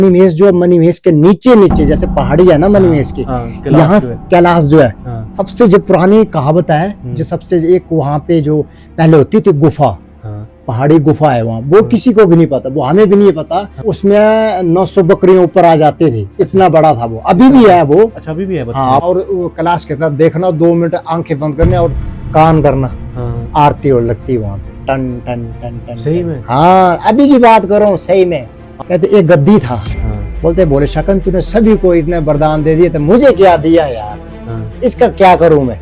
मणिमहेश जो मणिमहेश के नीचे नीचे जैसे पहाड़ी है ना मणिमहेश की, यहाँ कैलाश जो है सबसे जो पुरानी कहावत है, जो सबसे एक वहाँ पे जो पहले होती थी गुफा, पहाड़ी गुफा है वहाँ, वो किसी को भी नहीं पता, वो हमें भी नहीं पता। उसमें 900 बकरियां ऊपर आ जाती थी, इतना बड़ा था वो, अभी भी है वो। अच्छा अभी भी है? हाँ, और वो कैलाश के साथ देखना, 2 मिनट आंखें बंद करने और कान करना, आरती और लगती है वहाँ पे, टन टन टन टन। सही में? हाँ, अभी की बात करो, सही में। कहते एक गद्दी था, बोलते बोले शकन तूने सभी को इतने वरदान दे दिए, तो मुझे क्या दिया यार, इसका क्या करूं मैं,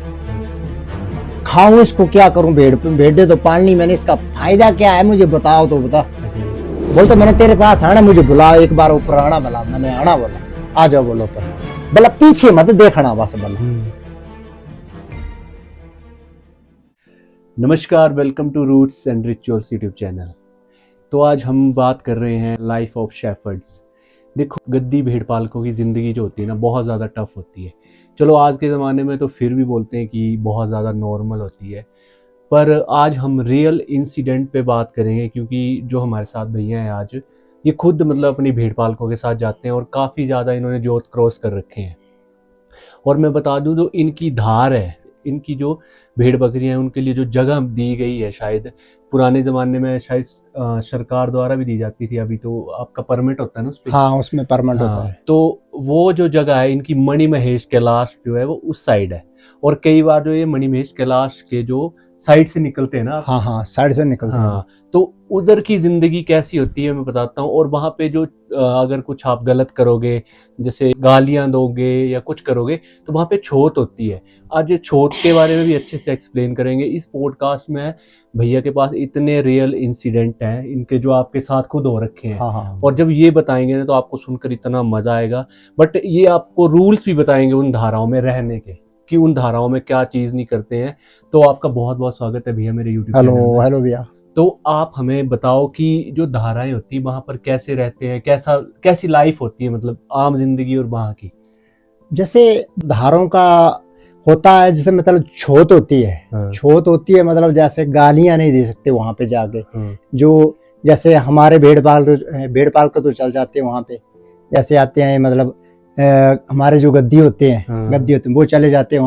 खाऊं इसको क्या करूं, भेड़ तो पालनी मैंने, इसका फायदा क्या है मुझे बताओ तो बता। बोलते मैंने तेरे पास आना, मुझे बुलाओ एक बार ऊपर आना, बोला मैंने आना, बोला आ जाओ, बोलो तो बोला पीछे मत देखना बस, बोला। नमस्कार, welcome to roots and rituals YouTube channel. तो आज हम बात कर रहे हैं लाइफ ऑफ शेफर्ड्स। देखो, गद्दी भेड़ पालकों की ज़िंदगी जो होती है ना, बहुत ज़्यादा टफ होती है। चलो आज के ज़माने में तो फिर भी बोलते हैं कि बहुत ज़्यादा नॉर्मल होती है, पर आज हम रियल इंसिडेंट पे बात करेंगे, क्योंकि जो हमारे साथ भैया हैं आज, ये खुद मतलब अपनी भेड़ पालकों के साथ जाते हैं और काफ़ी ज़्यादा इन्होंने जोत क्रॉस कर रखे हैं। और मैं बता दूं, जो इनकी धार है, इनकी जो भेड़ बकरियां हैं, उनके लिए जो जगह दी गई है, शायद पुराने ज़माने में शायद सरकार द्वारा भी दी जाती थी, अभी तो आपका परमिट होता है ना उस पे। हाँ, उसमें परमिट होता है। तो वो जो जगह है इनकी, मणिमहेश कैलाश जो है वो उस साइड है। और कई बार जो ये मणिमहेश कैलाश के जो साइड से निकलते हैं ना, हाँ, साइड से निकलते हैं। तो उधर की जिंदगी कैसी होती है मैं बताता हूँ। और वहाँ पे जो अगर कुछ आप गलत करोगे, जैसे गालियां दोगे या कुछ करोगे, तो वहाँ पे छूत होती है। आज ये छूत के बारे में भी अच्छे से एक्सप्लेन करेंगे इस पॉडकास्ट में। भैया के पास इतने रियल इंसिडेंट हैं इनके, जो आपके साथ खुद हो रखे हैं। हाँ। और जब ये बताएंगे ना, तो आपको सुनकर इतना मजा आएगा। बट ये आपको रूल्स भी बताएंगे उन धाराओं में रहने के, कि उन धाराओं में क्या चीज नहीं करते हैं। तो आपका बहुत बहुत स्वागत है भैया मेरे यूट्यूब चैनल में। हेलो भैया। तो आप हमें बताओ कि जो धाराएं होती है वहां पर कैसे रहते हैं, कैसी लाइफ होती है, मतलब आम जिंदगी और वहां की। जैसे धारों का होता है, जैसे मतलब छूत होती है, छूत होती है, मतलब जैसे गालियां नहीं दे सकते वहां पे जाके। जो जैसे हमारे भेड़ पाल को तो चल जाते हैं वहां पे, जैसे आते हैं, मतलब हमारे जो गद्दी होते हैं वो चले जाते हैं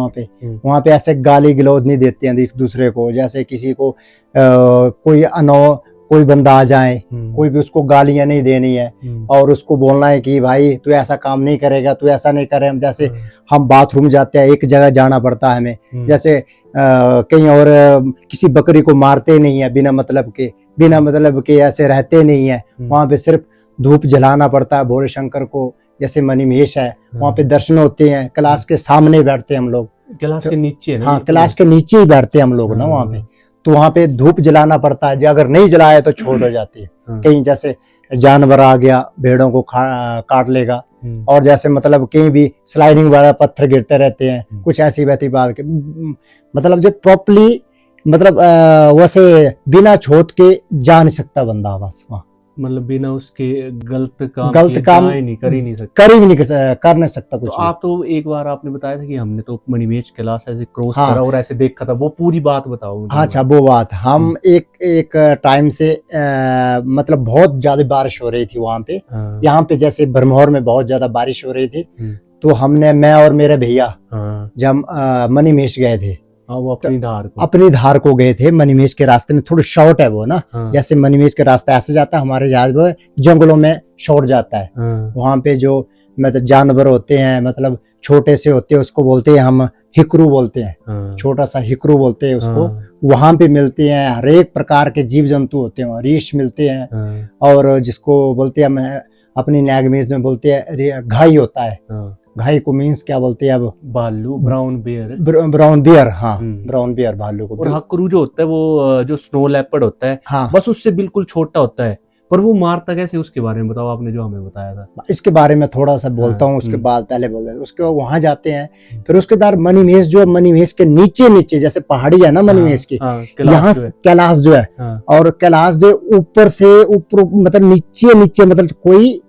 वहाँ पे ऐसे गाली गलौज नहीं देते हैं एक दूसरे को। जैसे किसी को कोई बंदा आ जाए, कोई भी उसको गालियां नहीं देनी है, और उसको बोलना है कि भाई तू ऐसा काम नहीं करेगा, तू ऐसा नहीं करे। जैसे हम बाथरूम जाते हैं, एक जगह जाना पड़ता है हमें, जैसे कहीं और किसी बकरी को मारते नहीं है बिना मतलब के ऐसे रहते नहीं है। वहाँ पे सिर्फ धूप जलाना पड़ता है भोले शंकर को। जैसे मणिमहेश है, वहाँ पे दर्शन होते हैं, कैलाश के सामने बैठते हैं हम लोग, कैलाश के नीचे ना। हाँ, कैलाश के नीचे ही बैठते हैं हम लोग ना वहाँ पे। तो वहाँ पे धूप जलाना पड़ता है, अगर नहीं जलाए तो छोड़ हो जाती है। कहीं जैसे जानवर आ गया, भेड़ों को काट लेगा, और जैसे मतलब कहीं भी स्लाइडिंग वाला पत्थर गिरते रहते हैं, कुछ ऐसी वैसी बात के, मतलब जो प्रॉपरली मतलब वैसे बिना छूत के जा नहीं सकता बंदा बस वहाँ, मतलब बिना उसके गलत काम कर ही नहीं सकता कुछ। तो आप तो एक बार आपने बताया था कि हमने तो मणिमहेश कैलाश ऐसे क्रॉस करा और ऐसे देखा था, वो पूरी बात बताओ। अच्छा, वो बात हम एक टाइम से मतलब बहुत ज्यादा बारिश हो रही थी वहाँ पे। यहाँ पे जैसे भरमौर में बहुत ज्यादा बारिश हो रही थी, तो मैं और मेरे भैया जब मणिमहेश गए थे, वो अपनी धार को गए थे। मणिमहेश के रास्ते में थोड़ी शॉर्ट है वो ना, जैसे मणिमहेश के रास्ता ऐसे जाता है, हमारे जहाज में जंगलों में शॉर्ट जाता है। वहां पे जो मतलब जानवर होते हैं, मतलब छोटे से होते हैं, उसको बोलते हैं हम हिकरू बोलते हैं, छोटा सा हिकरू बोलते हैं उसको। वहां पे मिलते हैं हर एक प्रकार के जीव जंतु होते हैं, रीछ मिलते हैं, और जिसको बोलते हैं अपनी लैंग्वेज में बोलते हैं घाई होता है। घाई को मीन्स क्या बोलते हैं अब? भालू, ब्राउन बियर। हाँ, ब्राउन बियर भालू को। और हकरू जो होता है वो जो स्नो लेपर्ड होता है, हाँ, बस उससे बिल्कुल छोटा होता है। पर वो मारता कैसे, उसके बारे में बताओ, आपने जो हमें बताया था। इसके बारे में थोड़ा सा बोलता हूँ, उसके बाद पहले बोल रहे, उसके बाद वहां जाते हैं। फिर उसके बाद मणिमहेश के नीचे नीचे जैसे पहाड़ी है ना मणिमहेश की, यहाँ कैलाश जो है, और कैलाश जो ऊपर से ऊपर मतलब नीचे नीचे, मतलब कोई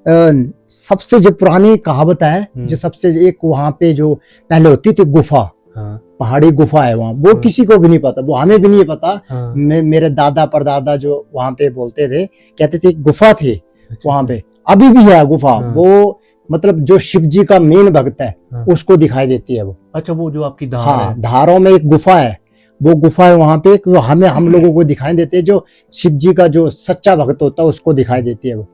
सबसे जो पुरानी कहावत है, जो सबसे एक वहाँ पे जो पहले होती थी गुफा, पहाड़ी गुफा है वहाँ, वो किसी को भी नहीं पता, वो हमें भी नहीं पता। मेरे दादा परदादा जो वहाँ पे बोलते थे, कहते थे गुफा थी वहाँ पे, अभी भी है गुफा। हाँ। वो मतलब जो शिव जी का मेन भक्त है हाँ। उसको दिखाई देती है वो। अच्छा, वो जो आपकी धार हाँ, है। धारों में एक गुफा है, वो गुफा है वहां पे, कि हम लोगों को दिखाई देती है। जो शिव जी का जो सच्चा भक्त होता है उसको दिखाई देती है वो।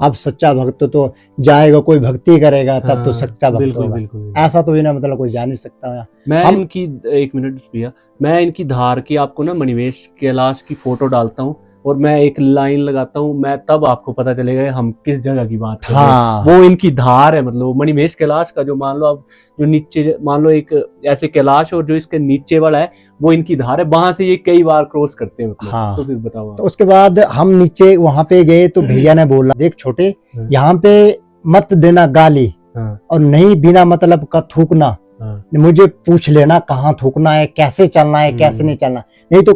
अब सच्चा भक्त तो जाएगा, कोई भक्ति करेगा तब तो हाँ, सच्चा भक्त बिल्कुल होगा। बिल्कुल। ऐसा तो इन्हें मतलब कोई जा नहीं सकता है। मैं हम- इनकी, एक मिनट भैया, मैं इनकी धार की आपको ना मणिमेश कैलाश की फोटो डालता हूँ और मैं एक लाइन लगाता हूँ, मैं तब आपको पता चलेगा कि हम किस जगह की बात कर रहे हैं। हाँ, वो इनकी धार है, मतलब वो मणिमेश कैलाश का जो मान लो आप, जो नीचे मान लो एक ऐसे कैलाश और जो इसके नीचे वाला है वो इनकी धार है, वहां से ये कई बार क्रॉस करते हैं मतलब। हाँ। तो फिर बताओ तो उसके बाद हम नीचे वहां पे गए तो भैया ने बोला, देख छोटे, यहाँ पे मत देना गाली, हाँ, और नहीं बिना मतलब का थूकना, हाँ, मुझे पूछ लेना कहाँ थूकना है, कैसे चलना है, कैसे नहीं चलना, नहीं तो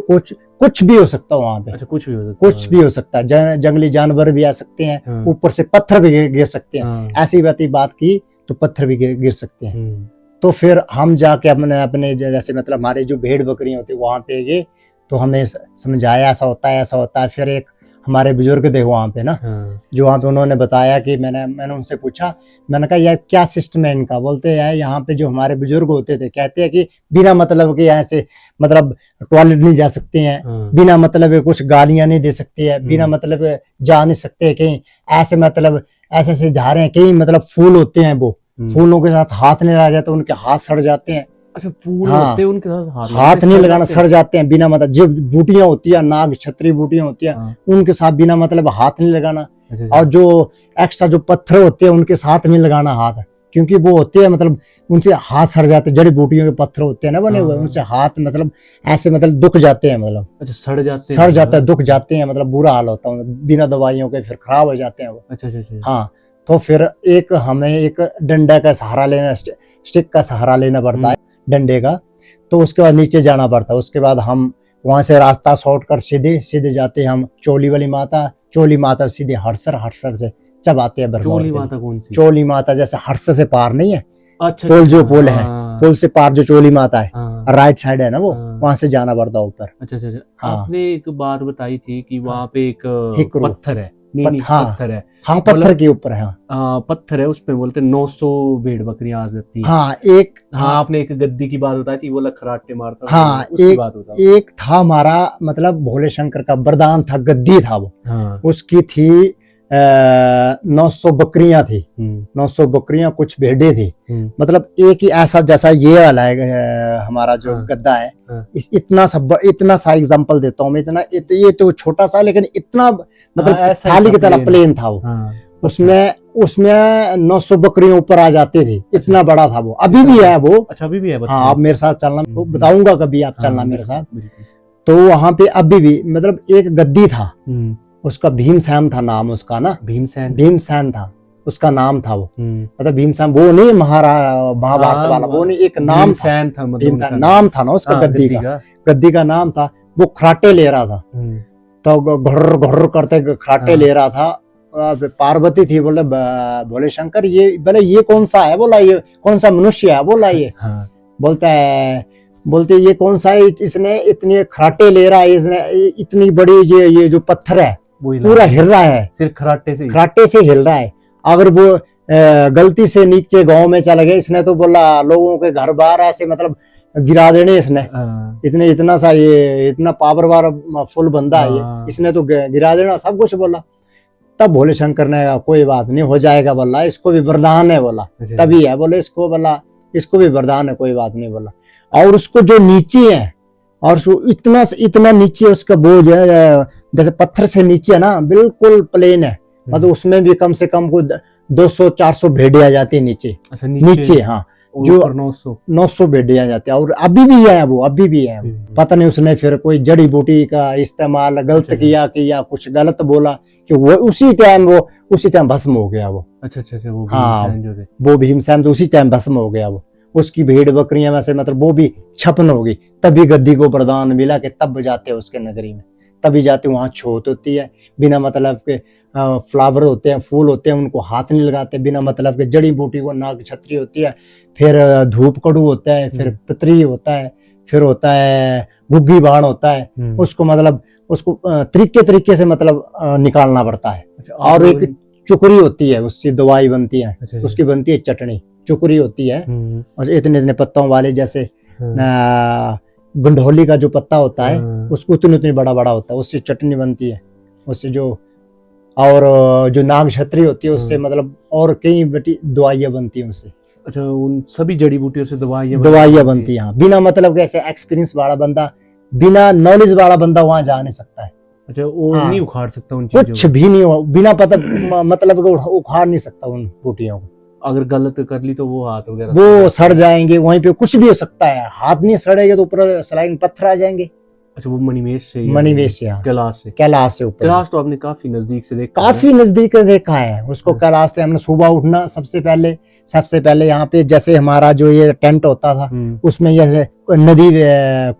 कुछ भी हो सकता है वहां पे। अच्छा, कुछ भी हो सकता है। कुछ भी हो सकता है, जंगली जानवर भी आ सकते हैं, हाँ। ऊपर से पत्थर भी गिर सकते हैं। हाँ। ऐसी बात की तो पत्थर भी गिर सकते हैं। हम्म। तो फिर हम जाके अपने अपने जैसे मतलब हमारे जो भेड़ बकरियां होती वहां पे गए, तो हमें समझाया ऐसा होता है, ऐसा होता है। फिर एक हमारे बुजुर्ग थे वहां पे ना, हाँ। जो वहां पे उन्होंने बताया कि मैंने उनसे पूछा, मैंने कहा यार क्या सिस्टम है इनका। बोलते हैं यहाँ पे जो हमारे बुजुर्ग होते थे कहते हैं कि बिना मतलब के यहाँ से मतलब टॉयलेट नहीं जा सकते हैं, हाँ। बिना मतलब के कुछ गालियां नहीं दे सकते हैं, बिना मतलब के जा नहीं सकते कहीं। ऐसे मतलब ऐसे ऐसे जा रहे हैं कहीं, मतलब फूल होते हैं वो, फूलों के साथ हाथ नहीं लगा जाते, उनके हाथ सड़ जाते हैं। अच्छा, फूल हाँ, होते हैं उनके साथ हाथ नहीं लगाना, सड़ जाते हैं बिना मतलब। जो बूटियां होती है, नाग छतरी बूटियां होती है, हाँ। उनके साथ बिना मतलब हाथ नहीं लगाना। अच्छा, और जो एक्स्ट्रा जो पत्थर होते हैं उनके साथ नहीं लगाना हाथ, क्योंकि वो होते हैं मतलब उनसे हाथ सड़ जाते हैं। जड़ी बूटियों के पत्थर होते हैं ना बने हुए, हाँ। उनसे हाथ मतलब ऐसे मतलब दुख जाते हैं, मतलब अच्छा, सड़ जाते हैं। सड़ जाता है, दुख जाते हैं, मतलब बुरा हाल होता है बिना दवाइयों के, फिर खराब हो जाते हैं वो। अच्छा अच्छा अच्छा। हाँ, तो फिर हमें एक डंडा का सहारा लेना, स्टिक का सहारा लेना पड़ता है, डंडे का। तो उसके बाद नीचे जाना पड़ता है। उसके बाद हम वहां से रास्ता शॉर्ट कर सीधे जाते हैं हम चोली वाली माता, चोली माता सीधे हरसर से जब आते हैं बरमौर चोली के लिए। माता कौन सी? चोली माता जैसे हरसर से पार नहीं है, अच्छा, पुल जो पुल है, हाँ। पुल से पार जो चोली माता है, हाँ। राइट साइड है ना वो, हाँ। वहां से जाना पड़ता है ऊपर। अच्छा अच्छा अच्छा। हाँ। आपने एक बात बताई थी कि वहां पे एक हिकरू। पत्थर है। नहीं, हाँ। पत्थर है। हाँ, पत्थर के ऊपर है। पत्थर है, उसपे बोलते 900 भेड़ बकरियां आ जाती है। हाँ, एक हाँ, आपने एक गद्दी की बात बताई थी, बोला खराटे मारता। हाँ, उसकी बात बताओ। एक था हमारा मतलब भोले शंकर का वरदान था, गद्दी था वो। हाँ। उसकी थी 900 बकरियां थी, 900 बकरियां, कुछ भेड़े थी। मतलब एक ही ऐसा जैसा ये वाला है हमारा जो हाँ। गद्दा है, हाँ। इतना सा एग्जांपल देता हूँ मैं, ये तो छोटा सा, लेकिन इतना मतलब ऐसा ही थाली था, की तरह प्लेन था वो। हाँ। उसमें 900 बकरियां ऊपर आ जाती थी, इतना बड़ा था वो। अभी भी है वो। अच्छा, अभी भी है। हाँ, आप मेरे साथ चलना, बताऊंगा कभी आप चलना मेरे साथ। बिल्कुल। तो वहां पे अभी भी मतलब एक गद्दी था, उसका भीमसेन था नाम उसका ना, भीमसेन था उसका नाम था वो। मतलब भीमसेन वो नहीं महाभारत वाला, वो नहीं, एक नाम था, भीमसेन नाम था ना उसका, गद्दी का नाम था। वो खराटे ले रहा था, तो घुर घुर करते खराटे ले रहा था। पार्वती थी, बोले भोले शंकर ये कौन सा है, बोला ये कौन सा मनुष्य है, बोला ये। बोलते ये कौन सा है, इसने इतने खराटे ले रहा है, इसने इतनी बड़ी ये जो पत्थर है पूरा हिल रहा है, सिर्फ खराटे से हिल रहा है। अगर वो गलती से नीचे गांव में चला गया, इसने तो बोला लोगों के घर बाहर ऐसे मतलब गिरा देने इसने इतना सा ये इतना पावर वाला फुल बंदा है ये, इसने तो गिरा देना सब कुछ बोला। तब भोले शंकर ने कहा कोई बात नहीं, हो जाएगा, बोला इसको भी वरदान है, बोला तभी है, बोले इसको, बोला इसको भी वरदान है, कोई बात नहीं, बोला। और उसको जो नीचे है, और इतना नीचे उसका बोझ है, जैसे पत्थर से नीचे है ना, बिल्कुल प्लेन है, मतलब उसमें भी कम से कम 200-400 भेड़े आ जाती है नीचे। अच्छा, नीचे हाँ, जो 900 भेड़े आ जाते हैं। और अभी भी है वो, अभी भी है। पता नहीं उसने फिर कोई जड़ी बूटी का इस्तेमाल गलत किया कि या कुछ गलत बोला कि वो उसी टाइम भस्म हो गया वो। अच्छा, वो हाँ, वो भीमसेन तो उसी टाइम भस्म हो गया वो। उसकी भेड़ बकरियां में से मतलब वो भी छपन हो गई। तभी गद्दी को वरदान मिला कि तब जाते हैं उसके नगरी में, तभी जाते, वहां छोत होती है, बिना मतलब के फ्लावर होते हैं, फूल होते हैं, उनको हाथ नहीं लगाते, बिना मतलब के जड़ी बूटी को, नाग छतरी होती है, फिर धूप कड़ू होता है, फिर पितरी होता है, फिर होता है गुग्गी बाण होता है। उसको मतलब उसको तरीके से मतलब निकालना पड़ता है। और एक चुकरी होती है, उससे दवाई बनती है, अच्छा, उसकी बनती है चटनी, चुकरी होती है। और इतने इतने पत्तों वाले, जैसे गंडोली का जो पत्ता होता है उसको उतनी उतनी बड़ा बड़ा होता है, उससे चटनी बनती है, उससे जो, और जो नाग छत्री होती है उससे मतलब और कई दवाइयाँ बनती हैं उससे। अच्छा, उन सभी जड़ी बूटियों से दवाइयाँ बनती हैं। बिना मतलब कैसे एक्सपीरियंस वाला बंदा, बिना नॉलेज वाला बंदा वहां जा नहीं सकता है। अच्छा, वो नहीं उखाड़ सकता उन कुछ चीजों भी नहीं हो, बिना पता मतलब उखाड़ नहीं सकता उन बूटियों को। अगर गलत कर ली तो वो हाथ वगैरह वो सड़ जाएंगे, वहीं पे कुछ भी हो सकता है, हाथ नहीं सड़ेगा तो ऊपर स्लाइडिंग पत्थर आ जाएंगे। अच्छा, वो मणिमेश से, मणिमेश से, कैलाश से ऊपर। कैलाश तो आपने काफी नजदीक से देखा, काफी नजदीक से देखा है उसको। कैलाश से हमने सुबह उठना, सबसे पहले यहाँ पे जैसे हमारा जो ये टेंट होता था उसमें जैसे नदी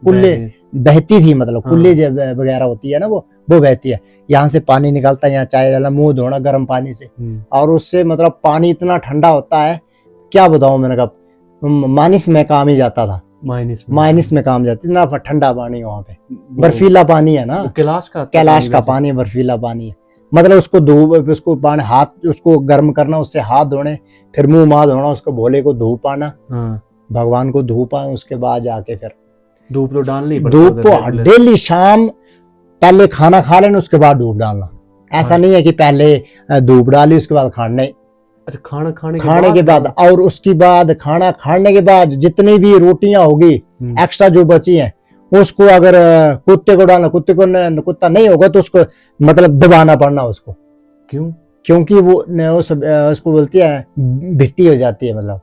कुल्ले बहती थी, मतलब कुल्ले वगैरह होती है ना, वो बहती है। यहाँ से पानी निकलता है, यहाँ चाय डालना, मुंह धोना गर्म पानी से, और उससे मतलब पानी इतना ठंडा होता है क्या बताऊं। मैंने कहा माइनस में काम ही जाता था, माइनस में काम जाता, इतना ठंडा पानी वहाँ पे, बर्फीला पानी है ना, कैलाश का पानी बर्फीला पानी है। मतलब उसको धूप, उसको पानी हाथ उसको गर्म करना, उससे हाथ धोने, फिर मुंह माँ धोना, उसको भोले को धूप आना, भगवान को धूप आना, उसके बाद जाके फिर धूप तो डालनी, धूप को डेली शाम पहले खाना खा लेना उसके बाद धूप डालना। ऐसा नहीं है कि पहले धूप डाली उसके बाद खाना, नहीं। अच्छा, खाना खाने के बाद, और उसके बाद खाना खाने के बाद जितनी भी रोटियां होगी एक्स्ट्रा जो बची हैं उसको अगर कुत्ते को डालना, कुत्ता नहीं होगा तो उसको मतलब दबाना पड़ना उसको। क्यों? क्योंकि वो उसको बोलती है भिट्टी हो जाती है, मतलब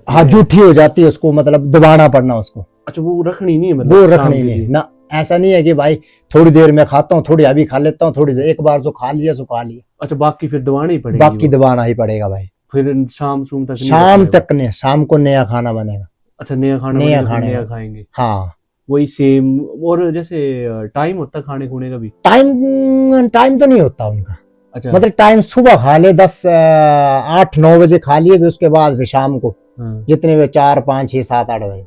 हाँ जूठी हो जाती है, उसको मतलब दबाना पड़ना उसको। अच्छा, वो रखनी नहीं है, वो रखनी नहीं ना। ऐसा नहीं है कि भाई थोड़ी देर में खाता हूँ, थोड़ी अभी खा लेता हूँ, थोड़ी देर, एक बार जो खा लिया सो खा लिया। अच्छा, बाकी फिर दबाना ही पड़ेगी, बाकी दबाना ही पड़ेगा भाई। फिर शाम तक नहीं, शाम को नया खाना बनेगा। अच्छा, नया खाएंगे। हाँ, वही सेम। और जैसे टाइम होता खाने खूने का भी? टाइम तो नहीं होता उनका। अच्छा, मतलब टाइम सुबह खा ले 8-9 बजे खा लिए, फिर उसके बाद फिर शाम को जितने बजे 4, 5, 6, 7, 8 बजे।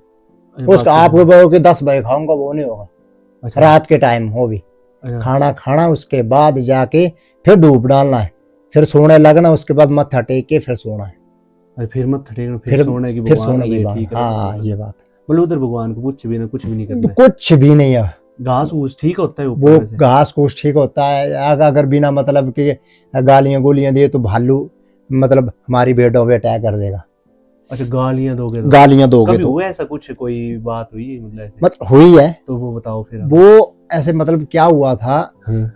उसका आपको बोलो कि 10 बजे खाऊंगा, वो नहीं होगा। अच्छा, रात के टाइम हो भी खाना खाना, उसके बाद जाके फिर धूप डालना है, फिर सोने लगना, उसके बाद मत्था टेक के फिर सोना है। फिर मत्था टेकना, फिर सोने की बात। हाँ, ये बात मतलब उधर भगवान को कुछ भी नहीं करना, कुछ भी नहीं है। घास फूस ठीक होता है, वो घास फूस ठीक होता है। अगर बिना मतलब कि गालियां गोलियां दिए तो भालू मतलब हमारी भेड़ों पे अटैक कर देगा। अच्छा, गालियां दोगे तो हुआ ऐसा कुछ, कोई बात हुई मतलब ऐसे? मतलब हुई है तो वो बताओ फिर। वो ऐसे मतलब क्या हुआ था,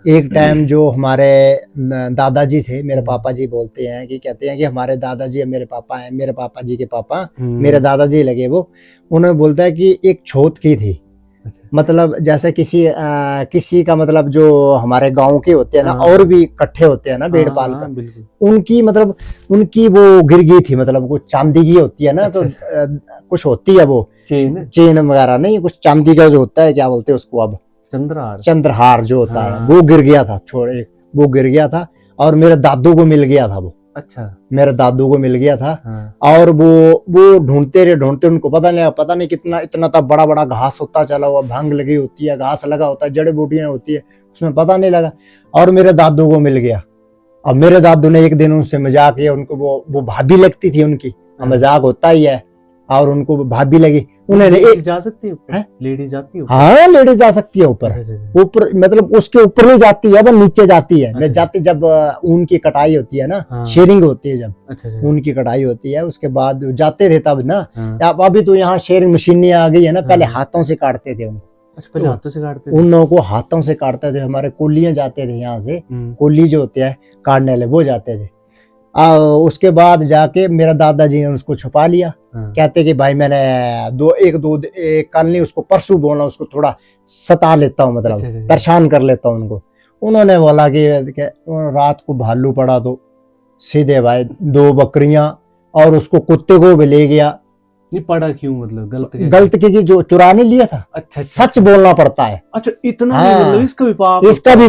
एक टाइम जो हमारे दादाजी थे, मेरे पापा जी बोलते हैं कि कहते हैं कि हमारे दादाजी मेरे पापा हैं, मेरे पापा जी के पापा मेरे दादाजी लगे, वो उन्होंने बोलता है कि एक छोत की थी। मतलब जैसे किसी का मतलब जो हमारे गांव के होते हैं ना, और भी इकट्ठे होते हैं ना भेड़ पाल कर, उनकी मतलब उनकी वो गिर गई थी, मतलब कुछ चांदी की होती है ना, तो कुछ होती है वो चेन वगैरह, नहीं कुछ चांदी का जो होता है, क्या बोलते हैं उसको, अब चंद्रहार जो होता है, वो गिर गया था, वो गिर गया था, और मेरे दादू को मिल गया था वो। अच्छा, मेरे दादू को मिल गया था। और वो ढूंढते उनको पता नहीं कितना इतना तब बड़ा बड़ा घास होता चला हुआ, भांग लगी होती है, घास लगा होता है, जड़ी बूटियां होती है, उसमें पता नहीं लगा, और मेरे दादू को मिल गया। अब मेरे दादू ने एक दिन उनसे मजाक किया, उनको वो भाभी लगती थी उनकी, मजाक होता ही है, और उनको भाभी लगी। उन्होंने जा सकती है, लेडीज जाती है? हाँ, लेडीज जा सकती है ऊपर मतलब उसके ऊपर नहीं जाती है, बस नीचे जाती है। मैं जाती जब ऊन की कटाई होती है ना, शेयरिंग होती है, जब ऊन की कटाई होती है उसके बाद जाते थे तब ना। अभी तो यहाँ शेयरिंग मशीनें आ गई है ना, पहले हाथों से काटते थे उनको। पहले हाथों से काटते थे? उन लोगों को हाथों से काटते थे। हमारे कोलियां जाते थे यहाँ से, कोली जो होते हैं काटने वाले, वो जाते थे। उसके बाद जाके मेरा दादाजी ने उसको छुपा लिया। कहते कि भाई मैंने कल नहीं, उसको परसों बोलना, उसको थोड़ा सता लेता हूँ, मतलब परेशान कर लेता हूँ उनको। उन्होंने बोला कि रात को भालू पड़ा तो सीधे भाई 2 बकरियां, और उसको कुत्ते को भी ले गया। नहीं पड़ा क्यों, मतलब गलत की जो चुरा नहीं लिया था। अच्छा, सच बोलना पड़ता है। अच्छा, इतना मतलब इसका भी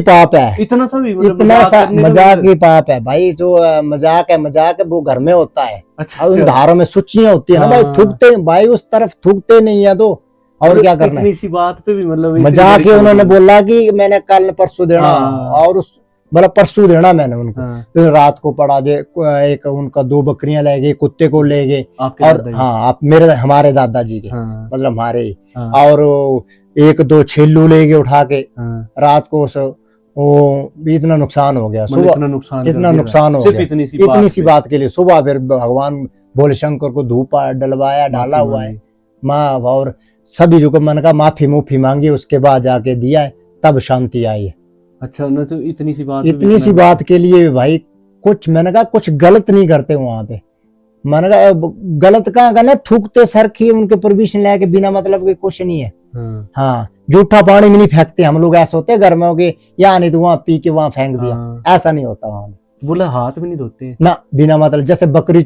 पाप है, इतना सा भी मतलब इतना सा मजाक भी पाप है भाई। जो मजाक है वो घर में होता है। अच्छा, उन धारों में सूचियां होती है ना भाई, थूकते भाई, उस तरफ थूकते नहीं है तो और क्या करना है। इसी बात पे भी मतलब मजाक ही उन्होंने बोला कि मैंने कल परसों देना, और बोला परसों देना मैंने उनको। हाँ, फिर रात को पड़ा दे, एक उनका 2 बकरियां ले गए, कुत्ते को ले गए। आपके और दादाजी? हाँ, आप मेरे हमारे दादाजी के, हाँ, मतलब हमारे ही। हाँ, और 1-2 छेलू ले गए उठा के। हाँ। रात को वो भी इतना नुकसान हो गया। मतलब सुबह इतना नुकसान कर इतना दिया नुकसान हो सिर्फ गया इतनी सी इतनी सी पे बात के लिए। सुबह फिर भगवान भोले शंकर को धूप डलवाया, डाला माफी हुआ है मांगी। माँ, और सभी जो को मन का माफी मुफी मांगी, उसके बाद जाके दिया है, तब शांति आई है। अच्छा, न तो इतनी सी बात पे भी इतनी सी इतना बात के लिए भाई कुछ, मैंने कहा कुछ गलत नहीं करते वहां पे। मैंने कहा गलत कहाँ करना, थूकते सरखी उनके परमिशन लेके बिना मतलब के कुछ नहीं है। हाँ, हाँ, जूठा पानी में नहीं फेंकते हम लोग, ऐसे होते हैं घर में हो के, या नहीं तो वहां पी के वहां फेंक दिया, हाँ। ऐसा नहीं होता वहां। बोला हाथ भी नहीं धोते हैं। ना, बिना मतलब जैसे बकरी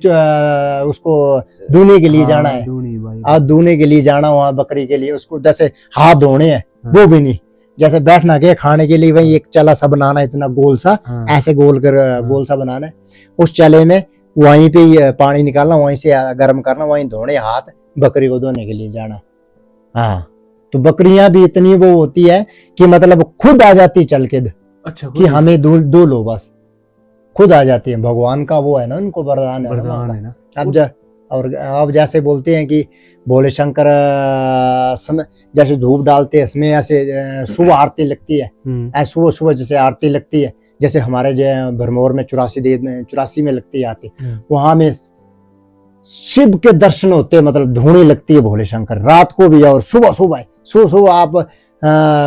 उसको दूने के लिए जाना है, दूनी भाई। आज दूने के लिए जाना वहां बकरी के लिए, उसको जैसे हाथ धोने हैं, हाँ। वो भी नहीं। जैसे बैठना के खाने के लिए वही एक चला सा बनाना है, इतना गोल सा, हाँ, ऐसे गोल कर गोल सा बनाना है, उस चले में वहीं पे ही पानी निकालना, वहीं से गर्म करना, वहीं धोने हाथ, बकरी को धोने के लिए जाना। हाँ, तो बकरियां भी इतनी वो होती है कि मतलब खुद आ जाती चल के अच्छा, कि हमें दो लो, बस खुद आ जाती है। भगवान का वो है ना, उनको वरदान है ना। वरदान है ना। और अब जैसे बोलते हैं कि भोले शंकर समय जैसे धूप डालते हैं, इसमें ऐसे सुबह आरती लगती है, ऐसे सुबह सुबह जैसे आरती लगती है, जैसे हमारे जो भरमौर में 84 में लगती है आरती, वहां में शिव के दर्शन होते हैं, मतलब धूनी लगती है भोले शंकर रात को भी, और सुबह सुबह आप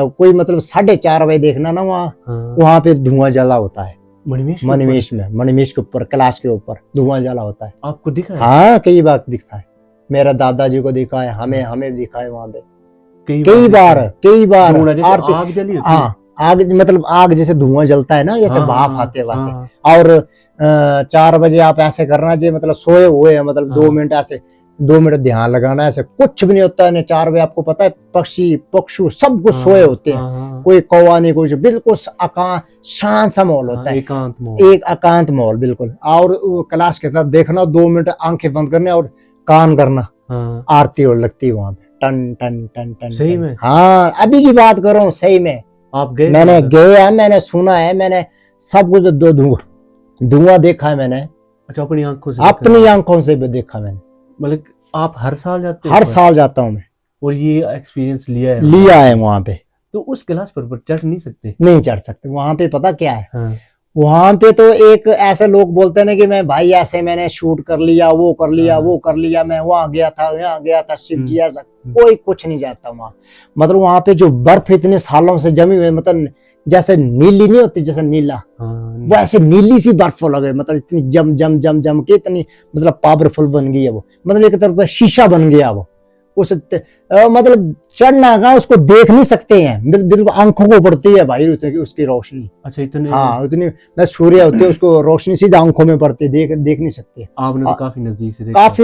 कोई मतलब 4:30 बजे देखना ना, वहां पे धुआं जला होता है। मणिमेश के ऊपर, कैलाश के ऊपर धुआं जला होता है। आपको दिखा है? हाँ, कई बार दिखता है, मेरा दादाजी को दिखा है, हमें दिखा है वहां पे कई बार आग जली। हाँ, आग मतलब आग जैसे धुआं जलता है ना, जैसे भाप आते हैं वैसे। और 4 बजे आप ऐसे करना चाहिए, मतलब सोए हुए हैं, मतलब 2 मिनट ऐसे 2 मिनट ध्यान लगाना, ऐसे कुछ भी नहीं होता है। 4 बजे आपको पता है पक्षी पक्षु सब कुछ सोए होते हैं, कोई कौवा नहीं, कुछ, बिल्कुल शांत सा माहौल होता है, एक एकांत माहौल बिल्कुल। और कैलाश के साथ देखना, 2 मिनट आंखें बंद करने और कान करना, आरती और लगती है वहां पे, टन टन टन टन। सही में? हाँ, अभी की बात कर रहा हूँ, सही में। आप गए? मैंने गया, मैंने सुना है, मैंने सब कुछ धुआं देखा है मैंने। अच्छा, अपनी आंखों से भी देखा मैंने। मतलब आप हर साल जाते हो? हर साल जाता हूँ मैं, और ये एक्सपीरियंस लिया है वहां पे। तो उस कैलाश पर चढ़ नहीं सकते? नहीं चढ़ सकते वहां पे, पता क्या है? हाँ। वहां पे तो एक ऐसे लोग बोलते हैं ना कि मैं भाई ऐसे मैंने शूट कर लिया, वो कर लिया, वो कर लिया, मैं वहां गया था, यहाँ गया था, शिव जी ऐसा, कोई कुछ नहीं जाता वहां। मतलब वहां पे जो बर्फ इतने सालों से जमी हुई, मतलब जैसे नीली नहीं होती, जैसे नीला, वैसे नीली सी बर्फ लगे, मतलब इतनी जम जम जम जम के इतनी मतलब पावरफुल बन गई है वो, मतलब एक तरफ शीशा बन गया वो। उस मतलब चढ़ना का उसको देख नहीं सकते हैं, बिल्कुल आंखों को पड़ती है भाई उसकी रोशनी। अच्छा, इतने? हाँ, इतनी सूर्य होती है, उसको रोशनी सीधा आंखों में पड़ती है, देख नहीं सकते। आपने तो काफी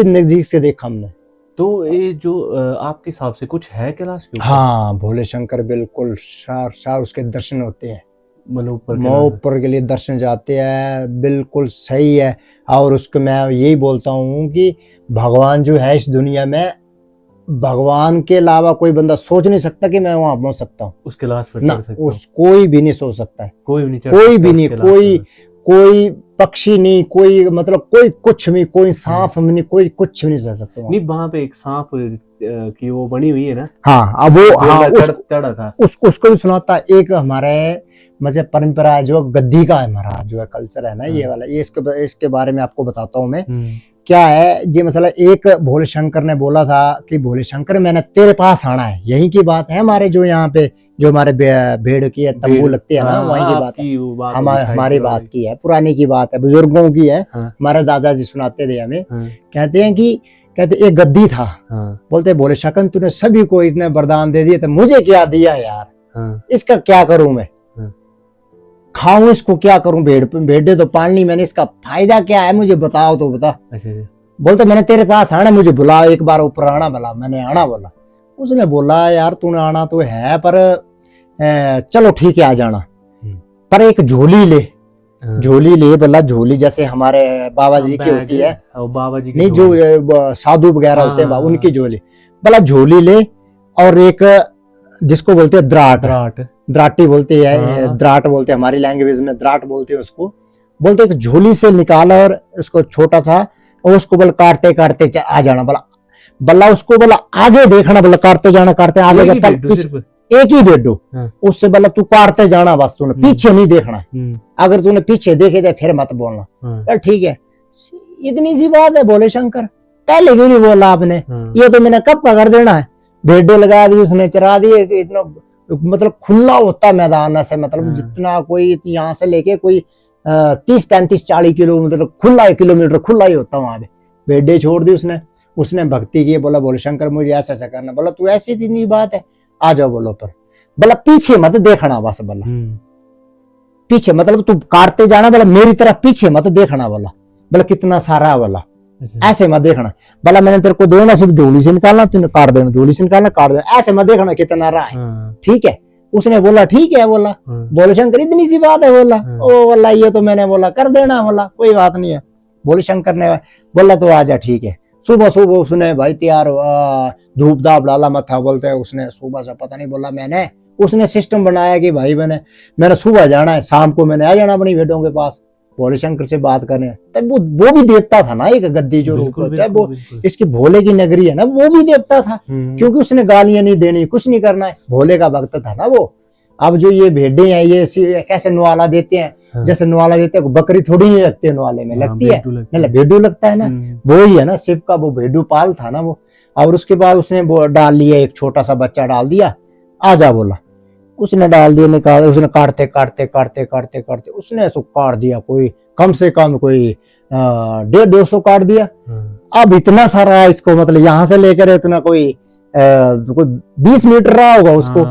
नजदीक से देखा हमने। तो ये जो आपके हिसाब से कुछ है कैलाश के ऊपर? हाँ, भोले शंकर बिल्कुल शार उसके दर्शन होते हैं, मतलब ऊपर के लिए दर्शन जाते हैं, बिल्कुल सही है। और उसको मैं यही बोलता हूँ कि भगवान जो है इस दुनिया में, भगवान के अलावा कोई बंदा सोच नहीं सकता कि मैं वहां पहुंच सकता हूँ उस कैलाश पर ना, कोई भी नहीं सोच सकता है, कोई भी नहीं, कोई पक्षी नहीं, कोई मतलब कोई कुछ नहीं, कोई सांप नहीं, कोई कुछ भी नहीं कर सकता नहीं। वहां पे एक सांप की वो बनी हुई है ना। हाँ, अब वो चढ़ा था, उसको भी सुनाता। एक हमारे मतलब परंपरा है जो गद्दी का है, हमारा जो है कल्चर है ना, ये वाला, ये इसके बारे में आपको बताता हूँ मैं। क्या है जी, मसला एक भोले शंकर ने बोला था कि भोले शंकर मैंने तेरे पास आना है। यही की बात है हमारे जो यहाँ पे जो हमारे भेड़ की है, तंबू लगती है ना, वहीं की बात है, हमारी बात की है, पुरानी की बात है, बुजुर्गों की है। हमारे दादाजी सुनाते थे हमें, कहते हैं कि एक गद्दी था, बोलते भोले शंकर तूने सभी को इतने वरदान दे दिए, तो मुझे क्या दिया यार, इसका क्या करूं मैं, खाऊं इसको, क्या करूं, भेड़ तो पालनी मैंने, इसका फायदा क्या है मुझे बताओ तो बता। बोलते मैंने तेरे पास आना, मुझे बुला एक बार ऊपर आना, बोला मैंने आना, बोला। उसने बोला यार तूने आना तो है, पर चलो ठीक है आ जाना, पर एक झोली ले, बोला झोली जैसे हमारे बाबा जी की होती है, बाबा जी नहीं जो साधु वगैरह होते हैं उनकी झोली, बोला झोली ले, और एक जिसको बोलते हैं द्राट, द्राटी बोलते हैं, हाँ। द्राट बोलते हैं हमारी लैंग्वेज में, द्राट बोलते हैं उसको। बोलते एक झोली से निकाला और उसको छोटा था, और उसको बोला काटते काटते आ जाना, बोला बल्ला उसको बोला आगे देखना, बोला काटते जाना, काटते आगे एक ही जाता, बेडू सिर्फ। एक ही बेडो। हाँ। उससे बोला तू काटते जाना बस, तूने पीछे नहीं देखना, अगर तूने पीछे देखे थे फिर मत बोलना। हाँ। ठीक है, इतनी सी बात है। बोले शंकर पहले क्यों नहीं बोला आपने, हाँ। ये तो मैंने कब का कर देना है। भेड़े लगा दी उसने, चरा दिए, इतना मतलब खुला होता मैदान ऐसे, मतलब हाँ। जितना कोई यहाँ से लेके कोई 30-35-40 किलो मतलब खुला किलोमीटर खुला ही होता वहां पे। भेड़े छोड़ दी उसने, उसने भक्ति की, बोला बोले शंकर मुझे ऐसा ऐसा करना। बोला तू ऐसी इतनी बात है, आ जाओ बोलो पर। बोला पीछे मत देखना बस, बोला पीछे मतलब तू काटते जाना, बोला मेरी तरफ पीछे मत देखना, बोला कितना सारा, बोला ऐसे मत देखना। बोला मैंने तेरे को देना सिर्फ झोली से निकालना, तूने काट देना, झोली से निकालना काट देना, ऐसे मत देखना कितना रहा है। ठीक है, उसने बोला ठीक है, बोला बोले शंकर इतनी सी बात है, बोला ओ बोला ये तो मैंने बोला कर देना, बोला कोई बात नहीं है। बोले शंकर ने बोला तो आजा, ठीक है। सुबह सुबह उसने भाई तैयार धूप धाप डाला मथा, बोलते है उसने सुबह से पता नहीं बोला मैंने, उसने सिस्टम बनाया कि भाई मैंने सुबह जाना है, शाम को मैंने आ जाना अपनी बेटों के पास भोले शंकर से बात करने। तब वो भी देवता था ना, एक गद्दी जो रूप होता है वो, इसकी भोले की नगरी है ना, वो भी देवता था, क्योंकि उसने गालियां नहीं देनी, कुछ नहीं करना है, भोले का भक्त था ना वो। अब जो ये भेड़े हैं ये कैसे नुआला देते हैं, हाँ। जैसे नुआला देते हैं, बकरी थोड़ी नहीं लगती है नुआले में, लगती है नहीं, भेड़ू लगता है ना, वो ही है ना, शिव का वो भेड़ू पाल था ना वो। और उसके बाद उसने वो डाल लिया, एक छोटा सा बच्चा डाल दिया, आजा बोला, उसने डाल दिया, निकाल, उसने काटते काटते काटते काटते काटते उसने इसको काट दिया, कोई कम से कम कोई 150-200 काट दिया। अब इतना सारा इसको, मतलब यहाँ से लेकर इतना कोई 20 मीटर रहा होगा उसको,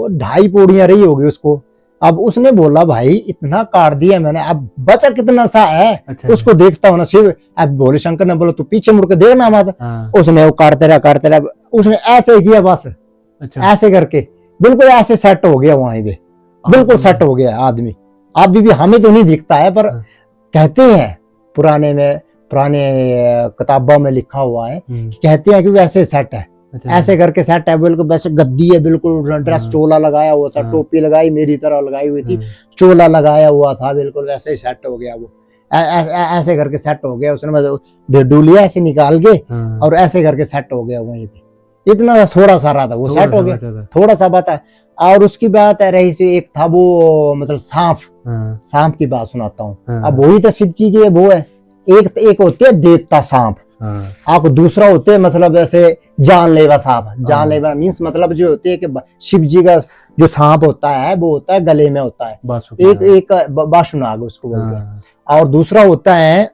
2.5 पौड़ियां रही होगी उसको। अब उसने बोला भाई इतना काट दिया मैंने, अब बचा कितना सा है। अच्छा, उसको देखता हूँ ना शिव। अब भोले शंकर ने बोला तू पीछे मुड़ के देखना मत। उसने वो काटते रहा, उसने ऐसे किया बस। अच्छा। ऐसे करके बिल्कुल ऐसे सेट हो गया वहां पे, बिल्कुल सेट हो गया आदमी। अभी भी हमें तो नहीं दिखता है, पर कहते हैं पुराने किताबों में लिखा हुआ है, कहते हैं कि वैसे सेट है। अच्छा, ऐसे करके सेट है, बिल्कुल वैसे गद्दी है, बिल्कुल ड्रेस चोला लगाया हुआ था, टोपी लगाई मेरी तरह लगाई हुई थी, चोला लगाया हुआ था, बिल्कुल वैसे ही सेट हो गया वो। ऐसे करके सेट हो गया उसने, भेड़ू लिया ऐसे निकाल के और ऐसे करके सेट हो गया वहीं पे। इतना थोड़ा सा रहा था वो, सेट हो गया, थोड़ा सा बात है। और उसकी बात है रही सी, एक था वो मतलब सांप की बात सुनाता हूँ। अब वही तो शिव जी की वो है, एक होते है देवता सांप, आप दूसरा होते है मतलब ऐसे जानलेवा सांप। जानलेवा मीन्स मतलब जो होते है कि शिव जी का जो सांप होता है वो होता है गले में होता है, एक बाशुनाग उसको बोलते हैं। और दूसरा होता है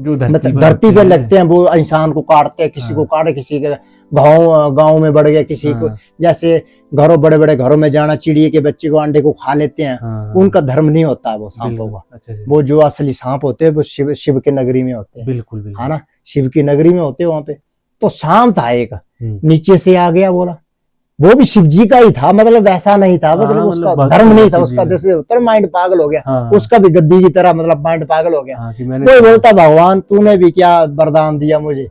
जो धरती पे लगते हैं, वो इंसान को काटते हैं, किसी को काटे, किसी के गाँव में बढ़ गया, किसी को जैसे बड़े बड़े घरों में जाना, चिड़िए के बच्चे को अंडे को खा लेते हैं, उनका धर्म नहीं होता है वो सांपों का। वो जो असली सांप होते हैं वो शिव के नगरी में होते हैं, बिल्कुल है ना, शिव की नगरी में होते हैं वहां पे। तो सांप था एक, नीचे से आ गया, बोला वो भी शिव जी का ही था, मतलब वैसा नहीं था, मतलब उसका धर्म नहीं था उसका, जैसे माइंड पागल हो गया, उसका भी गद्दी की तरह मतलब माइंड पागल हो गया। कोई बोलता भगवान तूने भी क्या वरदान दिया मुझे,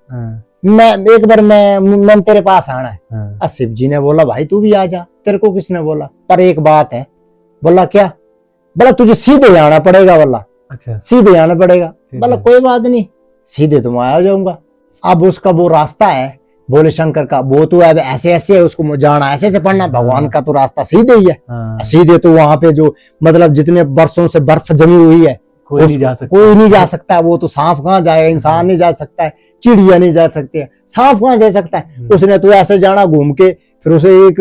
मैं एक बार मैं तेरे पास आना है। शिव जी ने बोला भाई तू भी आ जा, तेरे को किसने बोला, पर एक बात है। बोला क्या, बोला तुझे सीधे आना पड़ेगा, बोला अच्छा सीधे आना पड़ेगा। बोला कोई बात नहीं, सीधे तुम आ जाऊंगा। अब उसका वो रास्ता है भोले शंकर का, वो तो अब ऐसे ऐसे है, उसको जाना ऐसे से पढ़ना, भगवान का तो रास्ता सीधे ही है। सीधे तो वहां पे जो मतलब जितने वर्षों से बर्फ जमी हुई है कोई नहीं जा सकता। वो तो सांप कहाँ जाएगा, इंसान नहीं जा सकता है, चिड़िया नहीं जा सकती है, सांप कहाँ जा सकता है। उसने तो ऐसे जाना घूम के, फिर उसे एक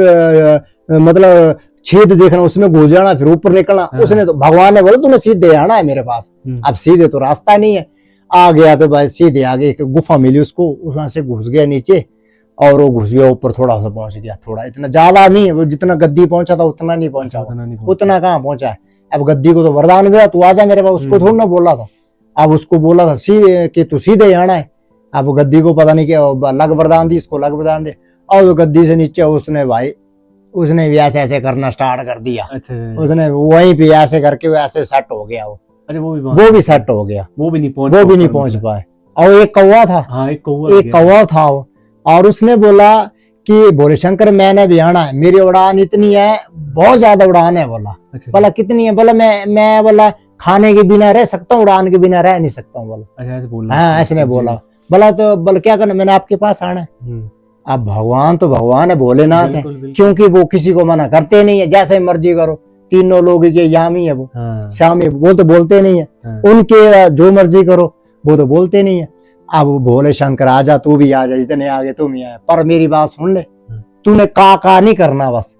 मतलब छेद देखना, उसमें घुस जाना, फिर ऊपर निकलना। उसने तो भगवान ने बोला तूने सीधे आना है मेरे पास। अब सीधे तो रास्ता नहीं है, आ गया तो भाई सीधे आगे एक गुफा मिली उसको, वहां से घुस गया नीचे और वो घुस गया ऊपर, थोड़ा सा पहुंच गया, थोड़ा इतना ज्यादा नहीं, वो जितना गद्दी पहुंचा था उतना नहीं पहुंचा, उतना कहाँ पहुंचा है। अब गद्दी को तो वरदान मिला तू आजा मेरे पास, उसको थोड़ा ना बोला था। अब उसको बोला था कि तू सीधे आना है। अब गद्दी को पता नहीं क्या अलग वरदान दी, इसको अलग वरदान दे। और गद्दी से नीचे उसने भी ऐसे ऐसे करना स्टार्ट कर दिया। अच्छा। उसने वहीं पे ऐसे करके वो ऐसे सेट हो गया वो भी सेट हो गया, वो भी नहीं पहुंच पाए। और एक कौवा था, एक कौवा था और उसने बोला कि भोले शंकर मैंने भी आना है, मेरी उड़ान इतनी है, बहुत ज्यादा उड़ान है। बोला अच्छा बोला कितनी है? बोला मैं बोला खाने के बिना रह सकता हूँ, उड़ान के बिना रह नहीं सकता हूँ। बोला अच्छा, ऐसे बोला। हाँ, ऐसे ने बोला। बोला तो बोला क्या करना, मैंने आपके पास आना है। अब भगवान तो भगवान है, भोलेनाथ है, बिल्कुल, बिल्कुल। क्योंकि वो किसी को मना करते नहीं है, जैसे मर्जी करो। तीनों लोग के यामी है वो, हाँ, स्वामी, वो तो बोलते नहीं है। हाँ। उनके जो मर्जी करो, वो तो बोलते नहीं है। अब भोले शंकर आजा, तू भी आजा, जितने आगे तुम ही आए, पर मेरी बात सुन ले, तूने का नहीं करना। बस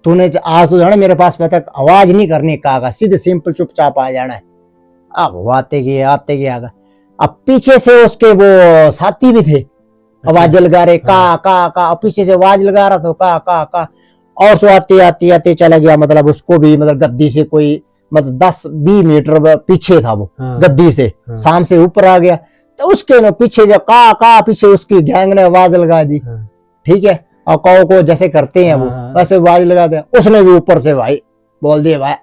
तूने आज तो जाना मेरे पास तक आवाज नहीं करनी, का सीधे सिंपल चुपचाप आ जाना है। अब वो आते गए आगे। अब पीछे से उसके वो साथी भी थे, आवाज लगा रहे, का पीछे से आवाज लगा रहा था, का और सो आते चला गया। मतलब उसको भी मतलब गद्दी से कोई मतलब 10-20 मीटर पीछे था वो, गद्दी से शाम से ऊपर आ गया। तो उसके ना पीछे जो का पीछे उसकी गैंग ने आवाज लगा दी, ठीक है। और कौ को जैसे करते हैं वो वैसे आवाज लगाते हैं। उसने भी ऊपर से भाई बोल दिया, भाई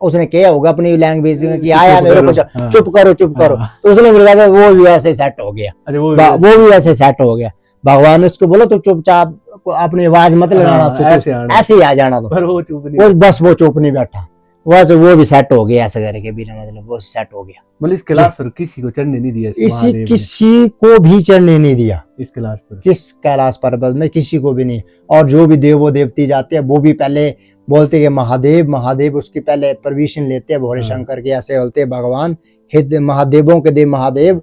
उसने क्या होगा अपनी लैंग्वेज में कि आया मेरे को चुप करो। तो उसने भी लगा, वो भी वैसे सेट हो गया, वो भी वैसे सेट हो गया। भगवान ने उसको बोला तो चुपचाप अपनी आवाज मत लगाना, तो ऐसे ही आ जाना। तो पर वो चुप नहीं, वो चुप नहीं बैठा, वो भी सेट हो गया ऐसे करके बिना मतलब वो सेट हो गया। मतलब इस कैलाश पर किसी को चढ़ने नहीं दिया, किसी को भी चढ़ने नहीं दिया इस कैलाश पर, किस कैलाश पर्वत में किसी को भी नहीं। और जो भी देवो देवती जाते हैं वो भी पहले बोलते हैं महादेव, उसकी पहले परमिशन लेते हैं भोले शंकर के, ऐसे बोलते हैं भगवान हित महादेवों के देव महादेव,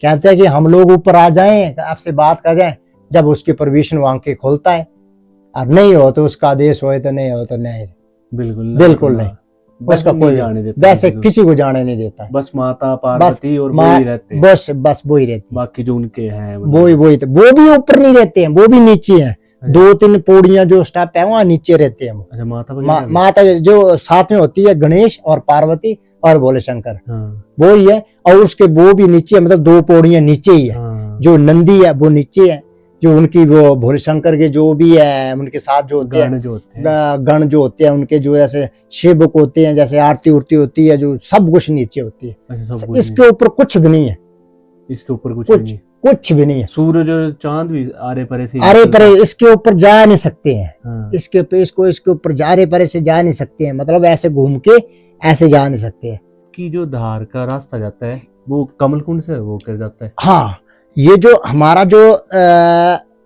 कहते हैं कि हम लोग ऊपर आ जाएं, आपसे बात कर जाएं। जब उसकी परमिशन वहां के खोलता है, और नहीं हो तो उसका आदेश हो तो नहीं हो तो नहीं, बिल्कुल नहीं, उसका कोई जाने देता, वैसे किसी को जाने नहीं देता। बस माता पार्वती और वो ही रहते हैं, बस वो ही रहती है। बाकी जो उनके हैं वो भी ऊपर नहीं रहते हैं, वो भी नीचे हैं। 2-3 पौड़ियां जो स्टेप है वहां नीचे रहते हैं वो। अच्छा, माता जो साथ में होती है गणेश और पार्वती और भोले शंकर, वो ही है। और उसके वो भी नीचे, मतलब 2 पौड़ियां नीचे ही है। जो नंदी है वो नीचे है, जो उनकी वो भोले शंकर के जो भी है उनके साथ जो होते हैं गण जो होते हैं उनके, जो जैसे सेवक होते हैं, जैसे आरती उरती होती है, जो सब कुछ नीचे होती है। इसके ऊपर कुछ भी नहीं है, इसके ऊपर कुछ भी नहीं है। सूरज और चांद भी आरे परे इसके ऊपर जा नहीं सकते हैं। इसके ऊपर जारे परे से जा नहीं सकते हैं, मतलब ऐसे घूम के ऐसे जा नहीं सकते हैं। कि जो धार का रास्ता जाता है वो कमलकुंड से वो कर जाता है। हाँ, ये जो हमारा जो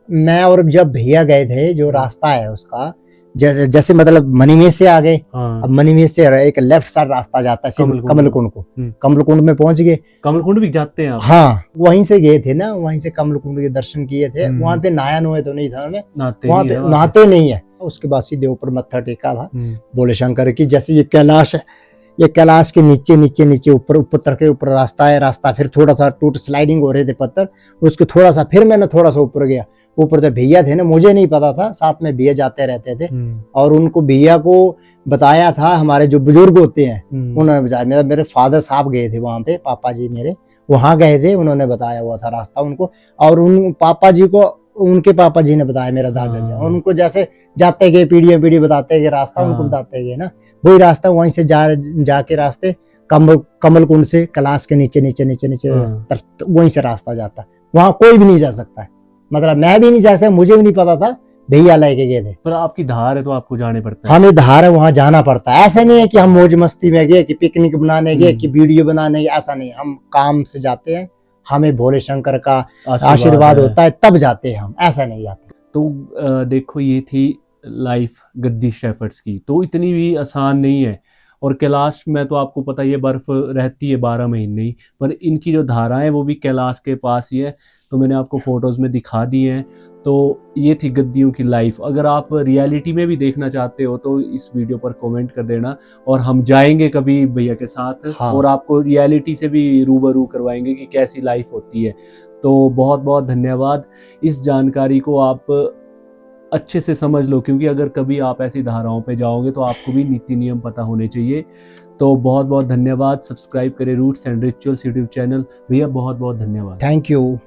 मैं और जब भैया गए थे, जो रास्ता है उसका जैसे मतलब मणिमेश से आ गए। अब मणिमेश से एक लेफ्ट साइड रास्ता जाता है कमलकुंड को। कमलकुंड में पहुंच गए। कमलकुंड भी जाते हैं आप? हाँ, वहीं से गए थे ना, वहीं से कमलकुंड के दर्शन किए थे। वहां पे नहाया नुए तो नहीं था हमें, वहां पे नहाते नहीं है। उसके बाद सीधे ऊपर मत्था टेका था भोले शंकर की। जैसे ये कैलाश है, ये कैलाश के नीचे ऊपर तक के ऊपर रास्ता है। रास्ता फिर थोड़ा सा टूट स्लाइडिंग हो रहे थे पत्थर, उसके थोड़ा सा फिर मैंने थोड़ा सा ऊपर गया। ऊपर तो भैया थे ना, मुझे नहीं पता था, साथ में भैया जाते रहते थे। और उनको भैया को बताया था, हमारे जो बुजुर्ग होते हैं उन्होंने बताया। मेरे फादर साहब गए थे वहां पे, पापा जी मेरे वहां गए थे, उन्होंने बताया हुआ था रास्ता उनको। और उन पापा जी को उनके पापा जी ने बताया, मेरा दादा जी, उनको जैसे जाते गए पीढ़ी बताते गए रास्ता, उनको बताते गए ना, वही रास्ता वहीं से जाके रास्ते कमलकुंड से कैलाश के नीचे वहीं से रास्ता जाता है। वहां कोई भी नहीं जा सकता है, मतलब मैं भी नहीं जा सकता, मुझे भी नहीं पता था, भैया लेके गए थे। पर आपकी धार है तो आपको जाने पड़ता है। हमें धार है, वहां जाना पड़ता है। ऐसा नहीं है कि हम मौज मस्ती में गए, कि पिकनिक बनाने गए, कि वीडियो बनाने गए, ऐसा नहीं। हम काम से जाते हैं, हमें भोले शंकर का आशीर्वाद होता है तब जाते हैं हम, ऐसा नहीं जाते। तो देखो, ये थी लाइफ गद्दी शेफर्ड्स की। तो इतनी भी आसान नहीं है। और कैलाश में तो आपको पता ही है बर्फ रहती है 12 महीने ही, पर इनकी जो धाराएं वो भी कैलाश के पास ही है। तो मैंने आपको फोटोज में दिखा दी हैं। तो ये थी गद्दियों की लाइफ। अगर आप रियलिटी में भी देखना चाहते हो तो इस वीडियो पर कमेंट कर देना, और हम जाएंगे कभी भैया के साथ। हाँ। और आपको रियलिटी से भी रूबरू करवाएंगे कि कैसी लाइफ होती है। तो बहुत बहुत धन्यवाद। इस जानकारी को आप अच्छे से समझ लो, क्योंकि अगर कभी आप ऐसी धाराओं पे जाओगे तो आपको भी नीति नियम पता होने चाहिए। तो बहुत बहुत धन्यवाद। सब्सक्राइब करें roots and rituals YouTube channel. भैया बहुत बहुत धन्यवाद। Thank you.